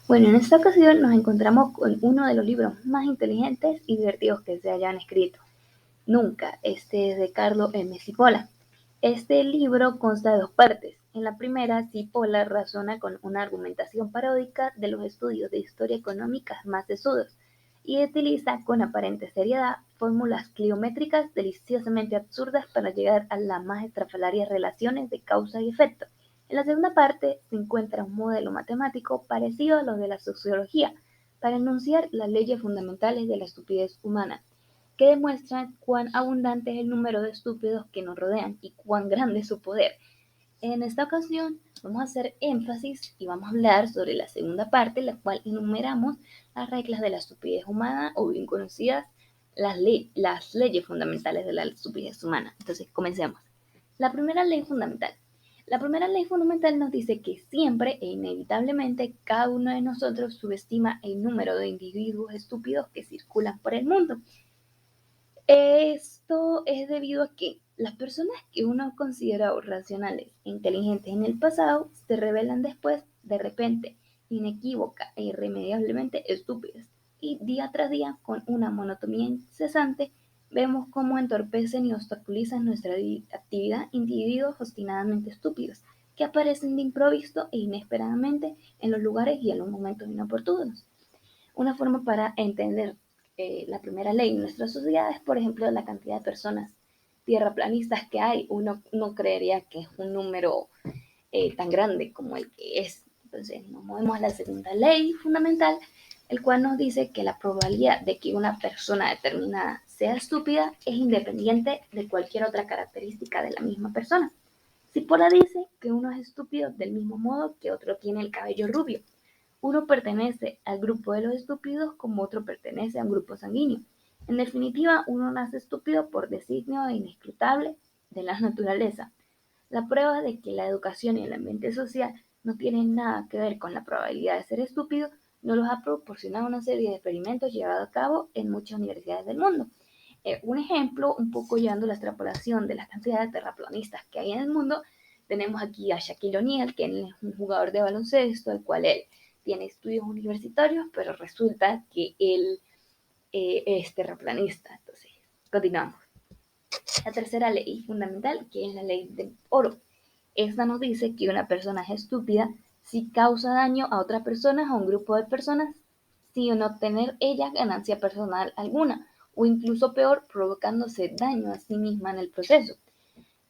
Bueno, en esta ocasión nos encontramos con uno de los libros más inteligentes y divertidos que se hayan escrito. Nunca. Este es de Carlo M. Cipolla. Este libro consta de dos partes. En la primera, Cipolla razona con una argumentación paródica de los estudios de historia económica más sesudos y utiliza con aparente seriedad fórmulas cliométricas deliciosamente absurdas para llegar a las más estrafalarias relaciones de causa y efecto. En la segunda parte se encuentra un modelo matemático parecido a los de la sociología para enunciar las leyes fundamentales de la estupidez humana, que demuestran cuán abundante es el número de estúpidos que nos rodean y cuán grande es su poder. En esta ocasión vamos a hacer énfasis y vamos a hablar sobre la segunda parte, en la cual enumeramos las reglas de la estupidez humana, o bien conocidas las leyes fundamentales de la estupidez humana. Entonces, comencemos. La primera ley fundamental. La primera ley fundamental nos dice que siempre e inevitablemente cada uno de nosotros subestima el número de individuos estúpidos que circulan por el mundo. Esto es debido a que las personas que uno consideraba racionales e inteligentes en el pasado se revelan después, de repente, inequívoca e irremediablemente estúpidas. Y día tras día, con una monotonía incesante, vemos cómo entorpecen y obstaculizan nuestra actividad individuos obstinadamente estúpidos, que aparecen de improviso e inesperadamente en los lugares y en los momentos inoportunos. Una forma para entender la primera ley en nuestra sociedad es, por ejemplo, la cantidad de personas tierraplanistas que hay. Uno no creería que es un número tan grande como el que es. Entonces, nos movemos a la segunda ley fundamental, el cual nos dice que la probabilidad de que una persona determinada sea estúpida es independiente de cualquier otra característica de la misma persona. Cipolla dice que uno es estúpido del mismo modo que otro tiene el cabello rubio. Uno pertenece al grupo de los estúpidos como otro pertenece a un grupo sanguíneo. En definitiva, uno nace estúpido por designio inescrutable de la naturaleza. La prueba de que la educación y el ambiente social no tienen nada que ver con la probabilidad de ser estúpido nos los ha proporcionado una serie de experimentos llevados a cabo en muchas universidades del mundo. Un ejemplo, un poco llevando la extrapolación de la cantidad de terraplanistas que hay en el mundo, tenemos aquí a Shaquille O'Neal, que es un jugador de baloncesto, el cual él tiene estudios universitarios, pero resulta que él es terraplanista. Entonces, continuamos. La tercera ley fundamental, que es la ley del oro. Esta nos dice que una persona es estúpida si causa daño a otra persona o a un grupo de personas sin obtener ella ganancia personal alguna, o incluso peor, provocándose daño a sí misma en el proceso.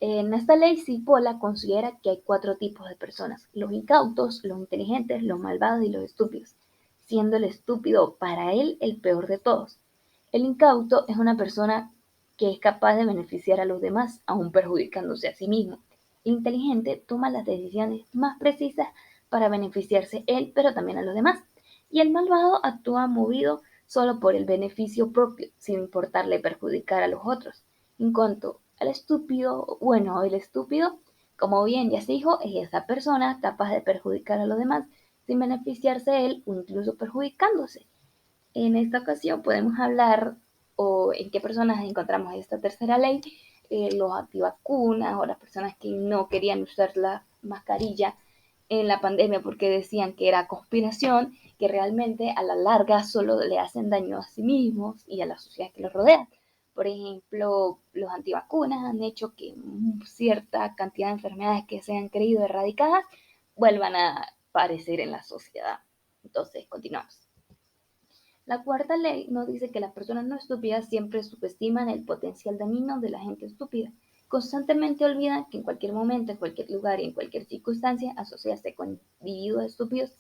En esta ley, Cipolla considera que hay cuatro tipos de personas: los incautos, los inteligentes, los malvados y los estúpidos, siendo el estúpido para él el peor de todos. El incauto es una persona que es capaz de beneficiar a los demás, aún perjudicándose a sí mismo. El inteligente toma las decisiones más precisas para beneficiarse él, pero también a los demás. Y el malvado actúa movido solo por el beneficio propio, sin importarle perjudicar a los otros. En cuanto al estúpido, bueno, el estúpido, como bien ya se dijo, es esa persona capaz de perjudicar a los demás sin beneficiarse él o incluso perjudicándose. En esta ocasión podemos hablar o en qué personas encontramos esta tercera ley: los antivacunas o las personas que no querían usar la mascarilla en la pandemia porque decían que era conspiración, que realmente a la larga solo le hacen daño a sí mismos y a la sociedad que los rodea. Por ejemplo, los antivacunas han hecho que cierta cantidad de enfermedades que se han creído erradicadas vuelvan a aparecer en la sociedad. Entonces, continuamos. La cuarta ley nos dice que las personas no estúpidas siempre subestiman el potencial dañino de la gente estúpida. Constantemente olvidan que en cualquier momento, en cualquier lugar y en cualquier circunstancia, asociarse con individuos estúpidos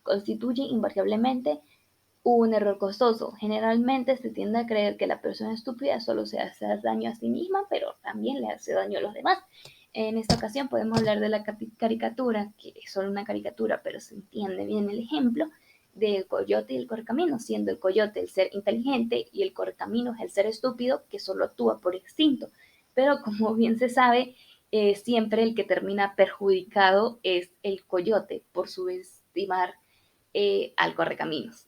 constituye invariablemente un error costoso. Generalmente se tiende a creer que la persona estúpida solo se hace daño a sí misma, pero también le hace daño a los demás. En esta ocasión podemos hablar de la caricatura, que es solo una caricatura, pero se entiende bien el ejemplo, del coyote y el correcaminos, siendo el coyote el ser inteligente y el correcaminos el ser estúpido que solo actúa por instinto. Pero como bien se sabe, siempre el que termina perjudicado es el coyote por subestimar al correcaminos.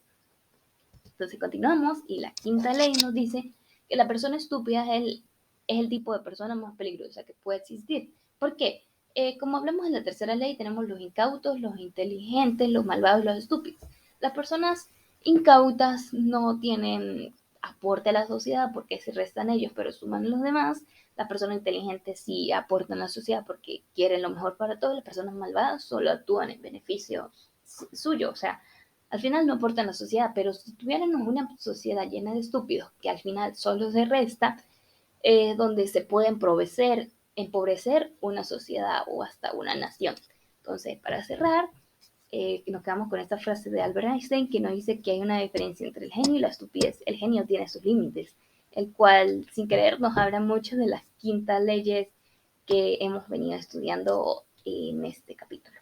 Entonces continuamos y la quinta ley nos dice que la persona estúpida es el tipo de persona más peligrosa que puede existir. ¿Por qué? Como hablamos en la tercera ley, tenemos los incautos, los inteligentes, los malvados y los estúpidos. Las personas incautas no tienen aporte a la sociedad porque se restan ellos, pero suman los demás. Las personas inteligentes sí aportan a la sociedad porque quieren lo mejor para todos. Las personas malvadas solo actúan en beneficio suyo. O sea, al final no aportan a la sociedad, pero si tuviéramos una sociedad llena de estúpidos que al final solo se resta, donde se puede empobrecer una sociedad o hasta una nación. Entonces, para cerrar, nos quedamos con esta frase de Albert Einstein que nos dice que hay una diferencia entre el genio y la estupidez. El genio tiene sus límites, el cual sin querer nos habla mucho de las quintas leyes que hemos venido estudiando en este capítulo.